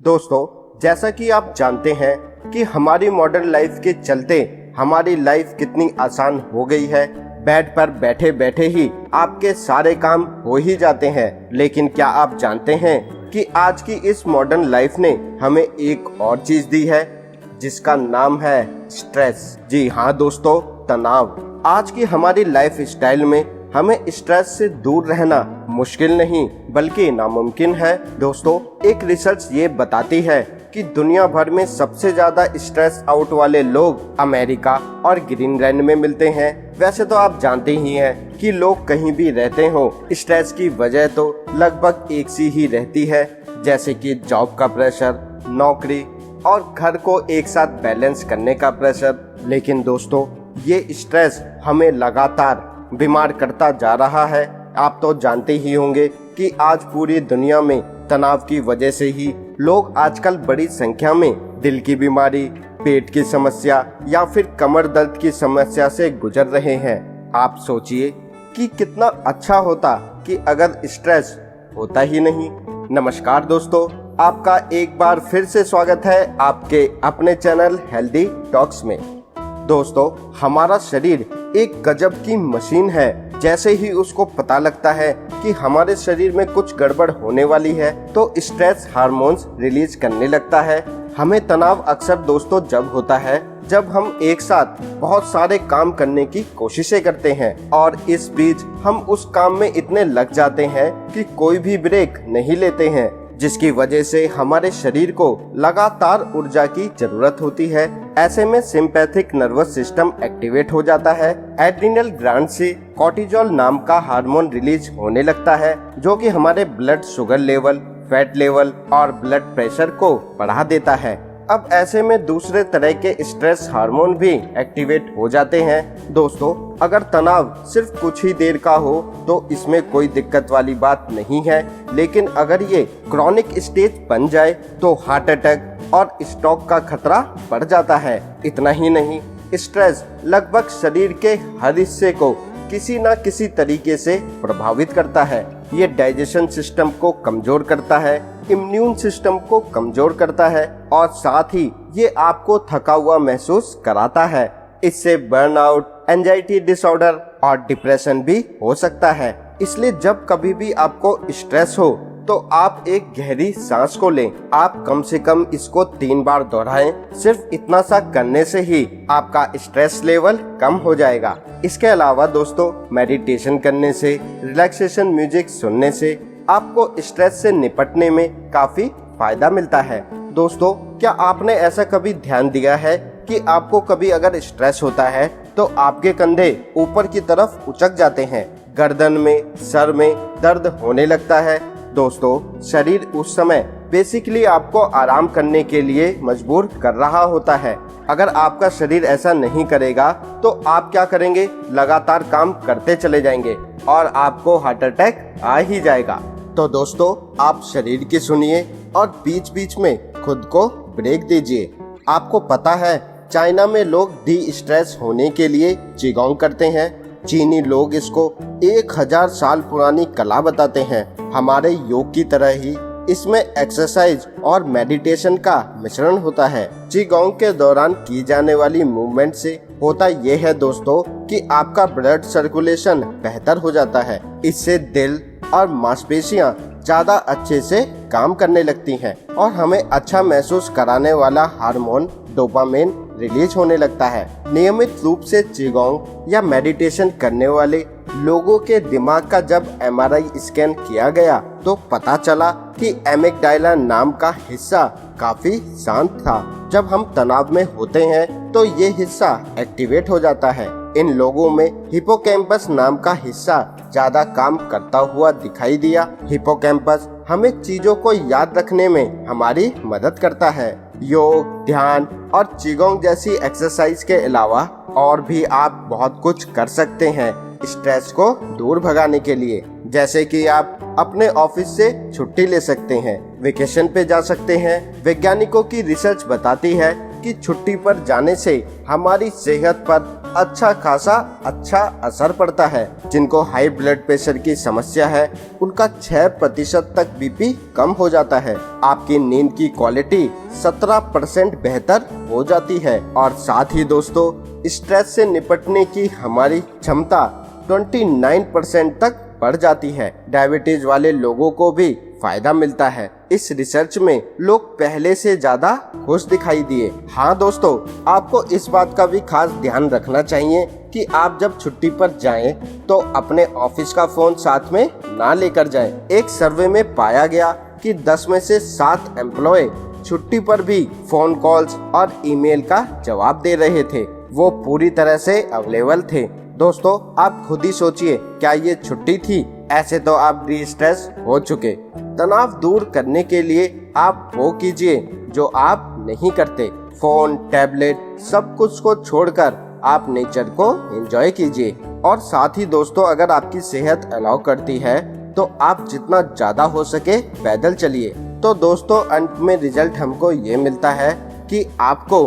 दोस्तों, जैसा कि आप जानते हैं कि हमारी मॉडर्न लाइफ के चलते हमारी लाइफ कितनी आसान हो गई है। बेड पर बैठे बैठे ही आपके सारे काम हो ही जाते हैं। लेकिन क्या आप जानते हैं कि आज की इस मॉडर्न लाइफ ने हमें एक और चीज दी है जिसका नाम है स्ट्रेस। जी हाँ दोस्तों, तनाव। आज की हमारी लाइफ स्टाइल में हमें स्ट्रेस से दूर रहना मुश्किल नहीं बल्कि नामुमकिन है। दोस्तों, एक रिसर्च ये बताती है कि दुनिया भर में सबसे ज्यादा स्ट्रेस आउट वाले लोग अमेरिका और ग्रीनलैंड में मिलते हैं। वैसे तो आप जानते ही हैं कि लोग कहीं भी रहते हो, स्ट्रेस की वजह तो लगभग एक सी ही रहती है, जैसे कि जॉब का प्रेशर, नौकरी और घर को एक साथ बैलेंस करने का प्रेशर। लेकिन दोस्तों, ये स्ट्रेस हमें लगातार बीमार करता जा रहा है। आप तो जानते ही होंगे कि आज पूरी दुनिया में तनाव की वजह से ही लोग आजकल बड़ी संख्या में दिल की बीमारी, पेट की समस्या या फिर कमर दर्द की समस्या से गुजर रहे हैं। आप सोचिए कि कितना अच्छा होता कि अगर स्ट्रेस होता ही नहीं। नमस्कार दोस्तों, आपका एक बार फिर से स्वागत है आपके अपने चैनल हेल्दी टॉक्स में। दोस्तों, हमारा शरीर एक गजब की मशीन है। जैसे ही उसको पता लगता है कि हमारे शरीर में कुछ गड़बड़ होने वाली है तो स्ट्रेस हार्मोन्स रिलीज करने लगता है। हमें तनाव अक्सर दोस्तों जब होता है जब हम एक साथ बहुत सारे काम करने की कोशिशें करते हैं और इस बीच हम उस काम में इतने लग जाते हैं कि कोई भी ब्रेक नहीं लेते हैं, जिसकी वजह से हमारे शरीर को लगातार ऊर्जा की जरूरत होती है। ऐसे में सिंपैथिक नर्वस सिस्टम एक्टिवेट हो जाता है। एड्रिनल ग्लैंड से कॉर्टिजोल नाम का हार्मोन रिलीज होने लगता है, जो कि हमारे blood sugar level, fat level और ब्लड प्रेशर को बढ़ा देता है। अब ऐसे में दूसरे तरह के स्ट्रेस हार्मोन भी एक्टिवेट हो जाते हैं। दोस्तों, अगर तनाव सिर्फ कुछ ही देर का हो तो इसमें कोई दिक्कत वाली बात नहीं है, लेकिन अगर ये क्रॉनिक स्टेज बन जाए तो हार्ट अटैक और स्ट्रोक का खतरा बढ़ जाता है। इतना ही नहीं, स्ट्रेस लगभग शरीर के हर हिस्से को किसी न किसी तरीके से प्रभावित करता है। ये डाइजेशन सिस्टम को कमजोर करता है, इम्यून सिस्टम को कमजोर करता है और साथ ही ये आपको थका हुआ महसूस कराता है। इससे बर्नआउट, एंजाइटी डिसऑर्डर और डिप्रेशन भी हो सकता है। इसलिए जब कभी भी आपको स्ट्रेस हो तो आप एक गहरी सांस को लें। आप कम से कम इसको 3 बार दोहराएं। सिर्फ इतना सा करने से ही आपका स्ट्रेस लेवल कम हो जाएगा। इसके अलावा दोस्तों, मेडिटेशन करने से, रिलैक्सेशन म्यूजिक सुनने से आपको स्ट्रेस से निपटने में काफी फायदा मिलता है। दोस्तों, क्या आपने ऐसा कभी ध्यान दिया है कि आपको कभी अगर स्ट्रेस होता है तो आपके कंधे ऊपर की तरफ उचक जाते हैं, गर्दन में, सर में दर्द होने लगता है। दोस्तों, शरीर उस समय बेसिकली आपको आराम करने के लिए मजबूर कर रहा होता है। अगर आपका शरीर ऐसा नहीं करेगा तो आप क्या करेंगे? लगातार काम करते चले जाएंगे और आपको हार्ट अटैक आ ही जाएगा। तो दोस्तों, आप शरीर की सुनिए और बीच बीच में खुद को ब्रेक दीजिए। आपको पता है, चाइना में लोग डी स्ट्रेस होने के लिए चिगोंग करते हैं। चीनी लोग इसको 1000 साल पुरानी कला बताते हैं। हमारे योग की तरह ही इसमें एक्सरसाइज और मेडिटेशन का मिश्रण होता है। चिगोंग के दौरान की जाने वाली मूवमेंट से होता यह है दोस्तों कि आपका ब्लड सर्कुलेशन बेहतर हो जाता है। इससे दिल और मांसपेशियां ज्यादा अच्छे से काम करने लगती हैं और हमें अच्छा महसूस कराने वाला हार्मोन डोपामिन रिलीज होने लगता है। नियमित रूप से चिगोंग या मेडिटेशन करने वाले लोगों के दिमाग का जब MRI स्कैन किया गया तो पता चला कि एमिगडाला नाम का हिस्सा काफी शांत था। जब हम तनाव में होते हैं तो ये हिस्सा एक्टिवेट हो जाता है। इन लोगों में हिपोकैम्पस नाम का हिस्सा ज्यादा काम करता हुआ दिखाई दिया। हिपोकैम्पस हमें चीजों को याद रखने में हमारी मदद करता है। योग, ध्यान और चिगोंग जैसी एक्सरसाइज के अलावा और भी आप बहुत कुछ कर सकते हैं स्ट्रेस को दूर भगाने के लिए। जैसे कि आप अपने ऑफिस से छुट्टी ले सकते हैं, वेकेशन पे जा सकते हैं। वैज्ञानिकों की रिसर्च बताती है कि छुट्टी पर जाने से हमारी सेहत पर अच्छा असर पड़ता है। जिनको हाई ब्लड प्रेशर की समस्या है उनका 6% तक बीपी कम हो जाता है। आपकी नींद की क्वालिटी 17% बेहतर हो जाती है और साथ ही दोस्तों स्ट्रेस से निपटने की हमारी क्षमता 29% तक बढ़ जाती है। डायबिटीज वाले लोगों को भी फायदा मिलता है। इस रिसर्च में लोग पहले से ज्यादा खुश दिखाई दिए। हाँ दोस्तों, आपको इस बात का भी खास ध्यान रखना चाहिए कि आप जब छुट्टी पर जाएं तो अपने ऑफिस का फोन साथ में ना लेकर जाएं। एक सर्वे में पाया गया कि 10 में से 7 एम्प्लॉय छुट्टी पर भी फोन कॉल्स और ईमेल का जवाब दे रहे थे। वो पूरी तरह से अवेलेबल थे। दोस्तों, आप खुद ही सोचिए, क्या ये छुट्टी थी? ऐसे तो आप डिस्ट्रेस हो चुके। तनाव दूर करने के लिए आप वो कीजिए जो आप नहीं करते। फोन, टैबलेट सब कुछ को छोड़कर आप नेचर को एंजॉय कीजिए। और साथ ही दोस्तों, अगर आपकी सेहत अलाउ करती है तो आप जितना ज्यादा हो सके पैदल चलिए। तो दोस्तों, अंत में रिजल्ट हमको ये मिलता है कि आपको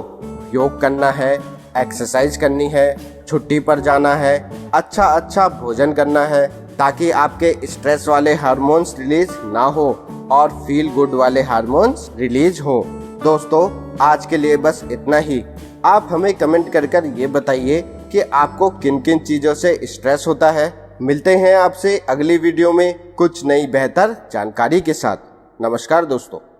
योग करना है, एक्सरसाइज करनी है, छुट्टी पर जाना है, अच्छा भोजन करना है ताकि आपके स्ट्रेस वाले हार्मोन्स रिलीज ना हो और फील गुड वाले हार्मोन्स रिलीज हो। दोस्तों, आज के लिए बस इतना ही। आप हमें कमेंट कर ये बताइए कि आपको किन किन चीज़ों से स्ट्रेस होता है। मिलते हैं आपसे अगली वीडियो में कुछ नई बेहतर जानकारी के साथ। नमस्कार दोस्तों।